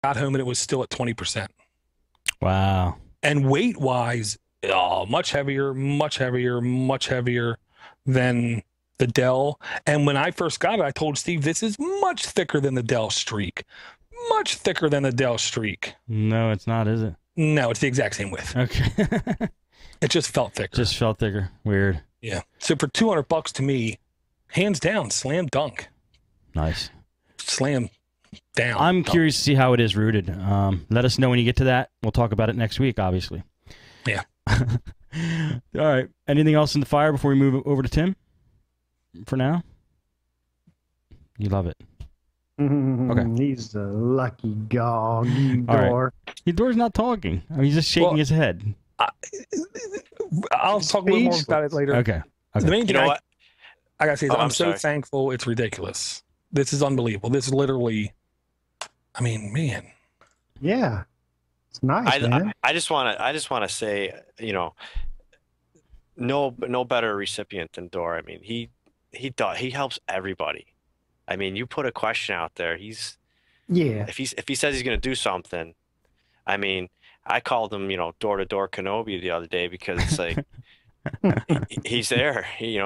got home and it was still at 20%. Wow. And weight wise, much heavier, much heavier, much heavier than the Dell. And when I first got it, I told Steve, this is much thicker than the Dell Streak. Much thicker than the Dell Streak. No, it's not, is it? No, it's the exact same width. Okay. It just felt thicker. Just felt thicker. Weird. Yeah. So for $200 to me, hands down, slam dunk. Nice. Slam down. I'm curious to see how it is rooted. Let us know when you get to that. We'll talk about it next week, obviously. Yeah. All right. Anything else in the fire before we move over to Tim? For now? You love it. Okay. He's a lucky dog. All right. Eudor's not talking. I mean, he's just shaking his head. I'll talk a little more about it later. Okay. The main thing what? I gotta say is Oh, I'm I'm so sorry. thankful. It's ridiculous. This is unbelievable. This is literally, I mean, man. Yeah. It's nice, man. I just want to say, no better recipient than Dor. I mean, he helps everybody. I mean, you put a question out there, Yeah. if he says he's going to do something, I mean, I called him, door to door Kenobi the other day because it's like he's there. He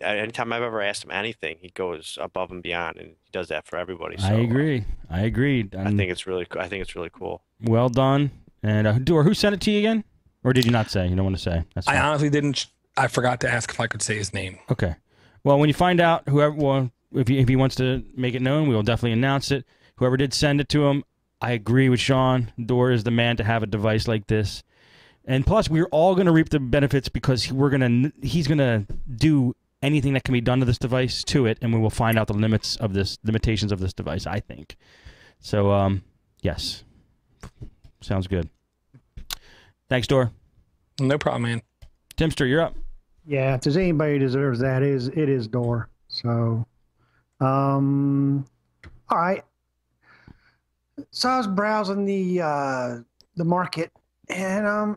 anytime I've ever asked him anything, he goes above and beyond, and he does that for everybody. So I agree. I agreed. I think it's really cool. Well done. And Dor, who sent it to you again? Or did you not say? You don't want to say. That's fine. I honestly didn't. I forgot to ask if I could say his name. Okay. Well, when you find out if he wants to make it known, we will definitely announce it. Whoever did send it to him, I agree with Sean. Dor is the man to have a device like this. And plus, we're all going to reap the benefits because he's going to do anything that can be done to this device to it, and we will find out the limitations of this device, I think. So, yes. Sounds good. Thanks, Dor. No problem, man. Timster, you're up. Yeah, if there's anybody who deserves that, it is Dor. So, all right. So I was browsing the market, and I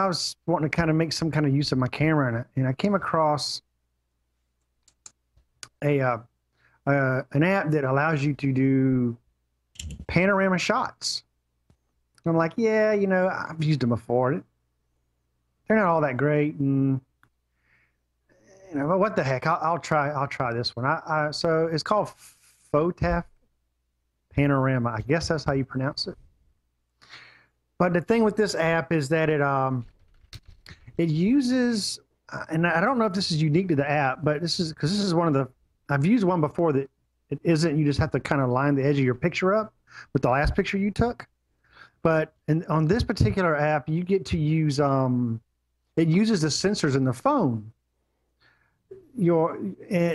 was wanting to kind of make some kind of use of my camera in it, and I came across an app that allows you to do panorama shots. And I'm like, yeah, I've used them before. They're not all that great, and but what the heck? I'll try this one. So it's called Photaf Panorama. I guess that's how you pronounce it. But the thing with this app is that it uses, and I don't know if this is unique to the app, but this is one of the, I've used one before that it isn't. You just have to kind of line the edge of your picture up with the last picture you took. But on this particular app, you get to use it uses the sensors in the phone.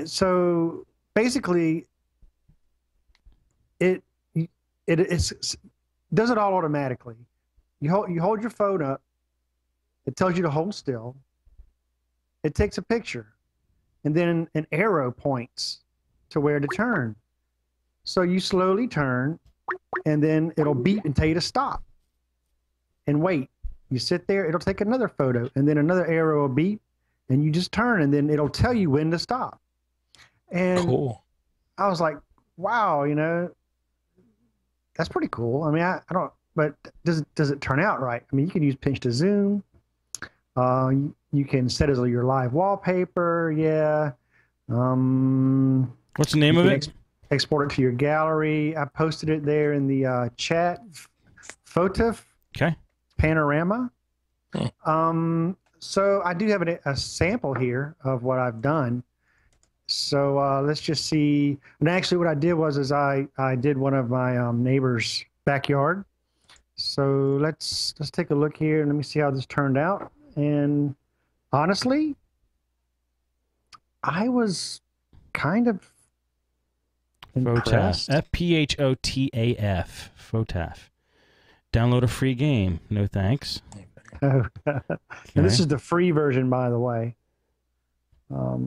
So basically, it does it all automatically. You hold your phone up. It tells you to hold still. It takes a picture, and then an arrow points to where to turn. So you slowly turn, and then it'll beep and tell you to stop and wait. You sit there, it'll take another photo, and then another arrow will beep, and you just turn, and then it'll tell you when to stop. And cool. I was like, wow, that's pretty cool. I mean, I don't, but does it turn out right? I mean, you can use pinch to zoom. You can set it as your live wallpaper. Yeah. What's the name of it? Export it to your gallery. I posted it there in the chat. Photaf. Okay. Panorama. So I do have a sample here of what I've done. So let's just see. And actually, what I did was I did one of my neighbor's backyard. So let's take a look here and let me see how this turned out. And honestly, I was kind of impressed. F-P-H-O-T-A-F. Photaf. Download a free game. No thanks. Oh. And this is the free version, by the way. So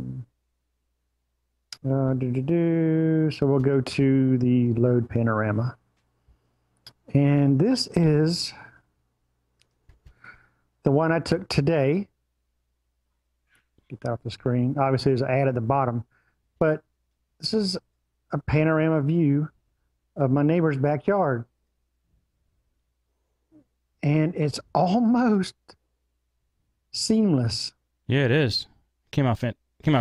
we'll go to the load panorama. And this is the one I took today. Get that off the screen. Obviously, there's an ad at the bottom. But this is a panorama view of my neighbor's backyard, and it's almost seamless. Yeah, it is. Came out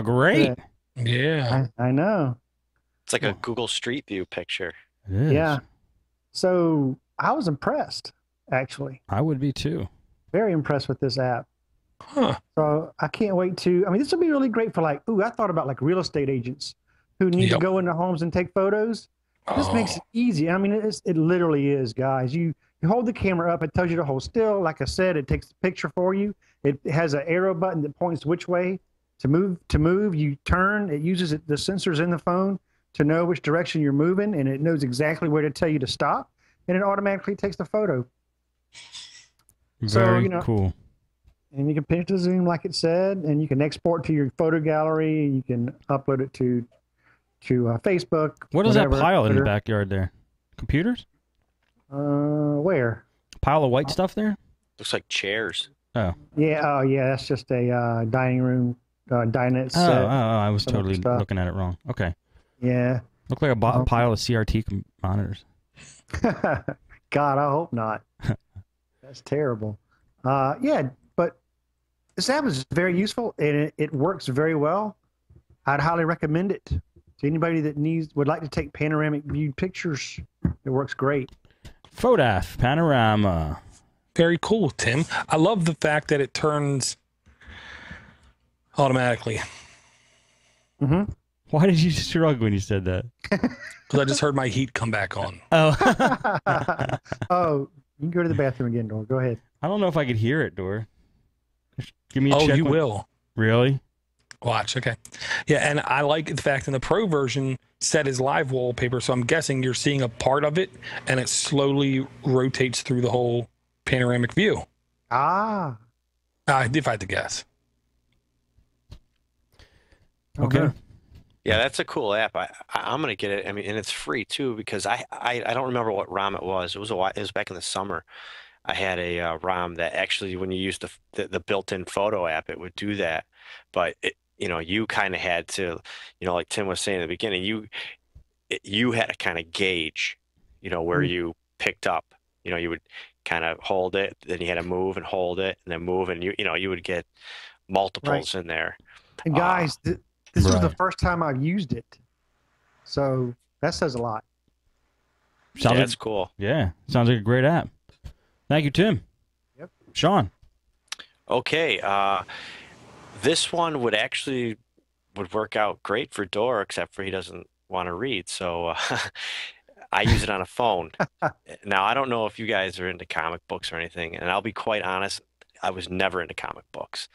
great. Yeah. I know. It's like a Google Street View picture. It is. Yeah. So I was impressed, actually. I would be too. Very impressed with this app. Huh. So I can't wait to. I mean, this will be really great for like. Ooh, I thought about like real estate agents who need to Yep. go into homes and take photos. This makes it easy. I mean, it literally is, guys. You hold the camera up. It tells you to hold still. Like I said, it takes the picture for you. It has an arrow button that points which way to move. To move, you turn. It uses the sensors in the phone to know which direction you're moving, and it knows exactly where to tell you to stop, and it automatically takes the photo. Very So, cool. And you can pinch to zoom, like it said, and you can export to your photo gallery. You can upload it to Facebook. What is that whatever, pile in the Twitter. backyard there? Computers? Where? Pile of white stuff there? Looks like chairs. Oh. Yeah. Oh, yeah. That's just a dining room dinette Oh, set. I was some totally stuff. looking at it wrong. Okay. Yeah. Looked like a pile of CRT monitors. God, I hope not. That's terrible. Yeah, but this app is very useful and it works very well. I'd highly recommend it to anybody that would like to take panoramic viewed pictures. It works great. Photograph Panorama. Very cool, Tim. I love the fact that it turns automatically. Mm-hmm. Why did you shrug when you said that? Because I just heard my heat come back on. Oh. Oh, you can go to the bathroom again, Dor. Go ahead. I don't know if I could hear it, Dor. Give me a Oh, check you when- will. Really? Watch. Okay. Yeah, and I like the fact in the pro version set is live wallpaper, so I'm guessing you're seeing a part of it and it slowly rotates through the whole panoramic view. Ah. If I had to guess. Okay. Yeah, that's a cool app. I'm gonna get it. I mean, and it's free too because I don't remember what ROM it was. It was a while. It was back in the summer. I had a ROM that actually, when you used the built-in photo app, it would do that. But you kind of had to, like Tim was saying at the beginning, you had to kind of gauge, where you picked up. You would kind of hold it, then you had to move and hold it, and then move, and you would get multiples in there. And guys, this was the Right. first time I've used it. So that says a lot. Sounds That's cool. Yeah. Sounds like a great app. Thank you, Tim. Yep. Sean. Okay, this one would work out great for Dor, except for he doesn't want to read. So I use it on a phone. Now, I don't know if you guys are into comic books or anything, and I'll be quite honest, I was never into comic books.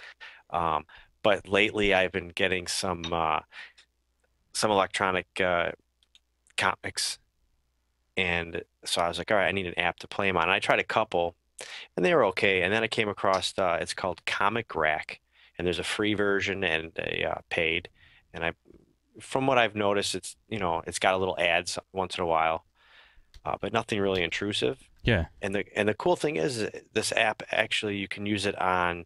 But lately I've been getting some electronic comics, and so I was like, all right, I need an app to play them on. And I tried a couple, and they were okay. And then I came across it's called Comic Rack, and there's a free version and a paid. And from what I've noticed, it's got a little ads once in a while, but nothing really intrusive. Yeah. And the cool thing is this app actually you can use it on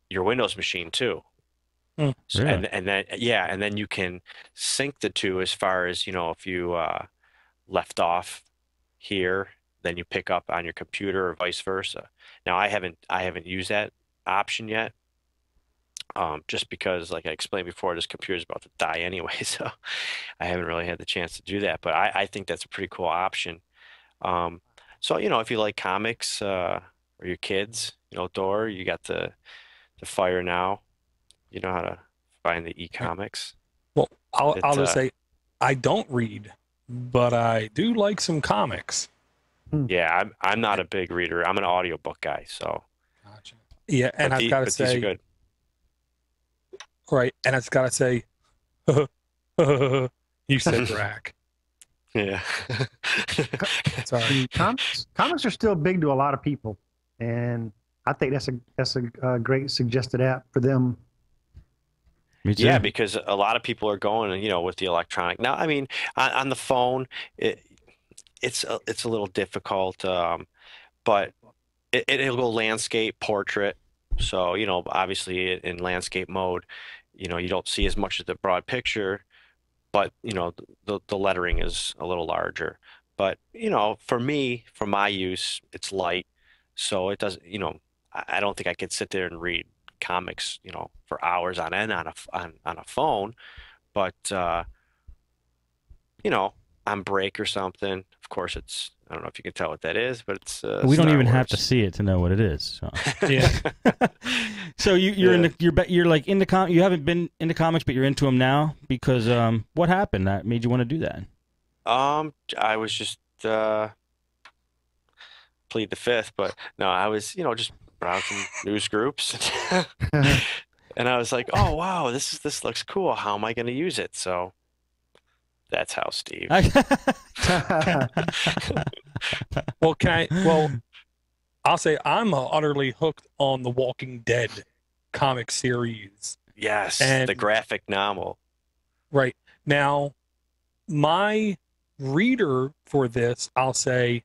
your Windows machine too. So, Really? and then you can sync the two as far as, if you left off here, then you pick up on your computer or vice versa. Now I haven't used that option yet. Just because, like I explained before, this computer is about to die anyway, so I haven't really had the chance to do that. But I think that's a pretty cool option. So if you like comics or your kids, Dor, you got the Fire Now. You know how to find the e-comics. Well, I'll just It, say I don't read, but I do like some comics. Yeah, I'm not a big reader. I'm an audiobook guy, so. Gotcha. Yeah, and I've got to these are say, good. right, and I've got to say, you said rack. Yeah. Sorry. Comics are still big to a lot of people, and I think that's a great suggested app for them. Me too. Yeah, because a lot of people are going, with the electronic. Now, I mean, on the phone, it's a little difficult, but it'll go landscape, portrait. So, obviously in landscape mode, you don't see as much of the broad picture, but the lettering is a little larger. But for me, for my use, it's light, so it doesn't. I don't think I could sit there and read comics, for hours on end on a phone. But on break or something. Of course, I don't know if you can tell what that is, but it's we don't Star even have Wars. to see it to know what it is. So, Yeah. so you're like into you haven't been into comics, but you're into them now because what happened that made you want to do that? I was just plead the fifth, but no, I was just browsing news groups, and I was like, oh wow, this looks cool. How am I going to use it? So that's how, Steve. Well, I'll say I'm utterly hooked on the Walking Dead comic series. Yes, And the graphic novel. right now, my reader for this, I'll say,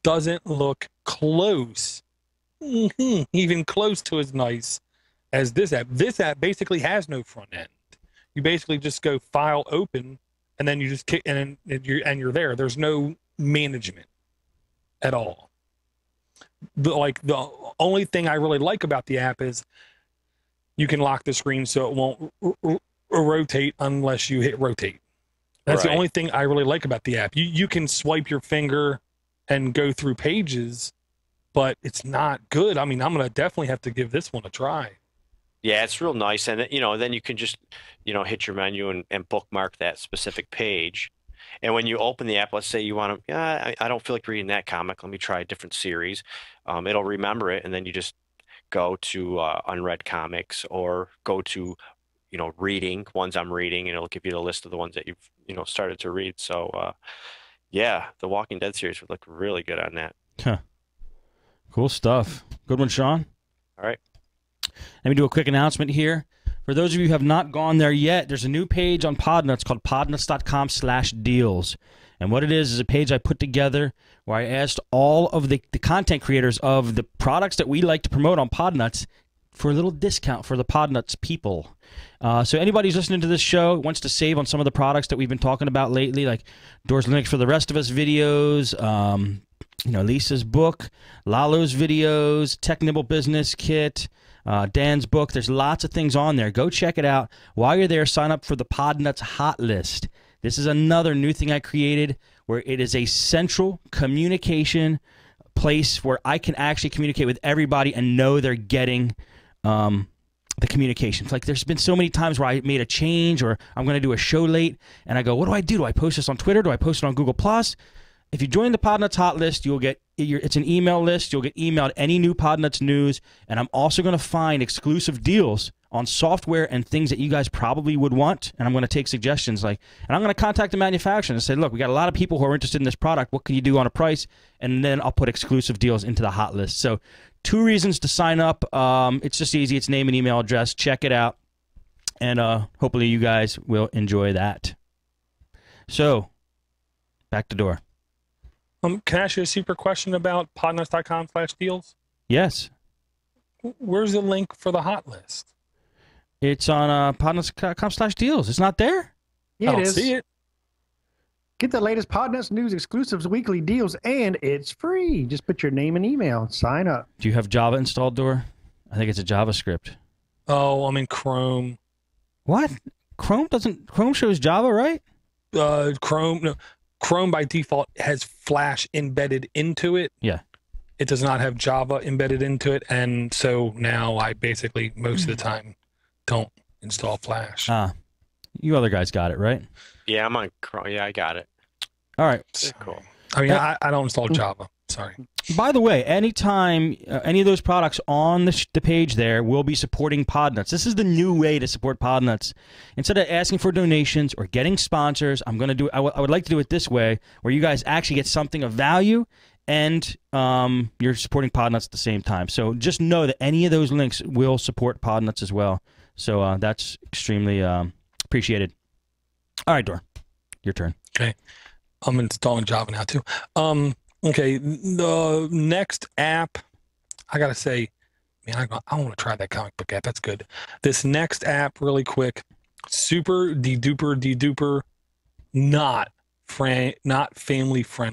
doesn't look close, even close to as nice as this app. This app basically has no front end. You basically just go file open, and then you just kick, and you're there. There's no management at all. But the only thing I really like about the app is you can lock the screen so it won't rotate unless you hit rotate. That's the Right. only thing I really like about the app. You can swipe your finger and go through pages, but it's not good. I mean, I'm gonna definitely have to give this one a try. Yeah, it's real nice, and then you can just hit your menu and bookmark that specific page. And when you open the app, let's say you want to, yeah, I don't feel like reading that comic. Let me try a different series. It'll remember it, and then you just go to unread comics or go to reading ones I'm reading, and it'll give you the list of the ones that you've started to read. So yeah, the Walking Dead series would look really good on that. Huh. Cool stuff. Good one, Sean. All right. Let me do a quick announcement here. For those of you who have not gone there yet, there's a new page on Podnutz called podnutz.com/deals. And what it is a page I put together where I asked all of the content creators of the products that we like to promote on Podnutz for a little discount for the Podnutz people. So anybody who's listening to this show wants to save on some of the products that we've been talking about lately, like Doors Linux for the Rest of Us videos, Lisa's book, Lalo's videos, Tech Nibble Business Kit, Dan's book. There's lots of things on there. Go check it out. While you're there, sign up for the Podnutz Hot List. This is another new thing I created where it is a central communication place where I can actually communicate with everybody and know they're getting the communication. It's like there's been so many times where I made a change or I'm going to do a show late and I go, what do I do? Do I post this on Twitter? Do I post it on Google+? If you join the Podnutz Hot List, you'll get it's an email list. You'll get emailed any new Podnutz news, and I'm also going to find exclusive deals on software and things that you guys probably would want, and I'm going to take suggestions. And I'm going to contact the manufacturer and say, look, we got a lot of people who are interested in this product. What can you do on a price? And then I'll put exclusive deals into the Hot List. So 2 reasons to sign up. It's just easy. It's name and email address. Check it out, and hopefully you guys will enjoy that. So back to Door. Can I ask you a super question about podnutz.com/deals? Yes. Where's the link for the hot list? It's on podnutz.com/deals. It's not there? Yeah, I don't it is. see it. Get the latest Podnutz news, exclusives, weekly deals, and it's free. Just put your name and email. Sign up. Do you have Java installed, Door? I think it's a JavaScript. Oh, I'm in Chrome. What? Chrome shows Java, right? Chrome by default has Flash embedded into it. Yeah. It does not have Java embedded into it, and so now I basically most of the time don't install Flash. You other guys got it, right? Yeah, I'm on Chrome. Yeah, I got it. All right. So, Cool. I mean, I don't install Java. Sorry. By the way, anytime any of those products on the page there will be supporting Podnutz. This is the new way to support Podnutz. Instead of asking for donations or getting sponsors, I'm going to do. I would like to do it this way, where you guys actually get something of value, and you're supporting Podnutz at the same time. So just know that any of those links will support Podnutz as well. So that's extremely appreciated. All right, Dor, your turn. Okay. I'm installing Java now too. Okay, the next app, I gotta say, man, I want to try that comic book app. That's good. This next app, really quick, super de duper not family friendly.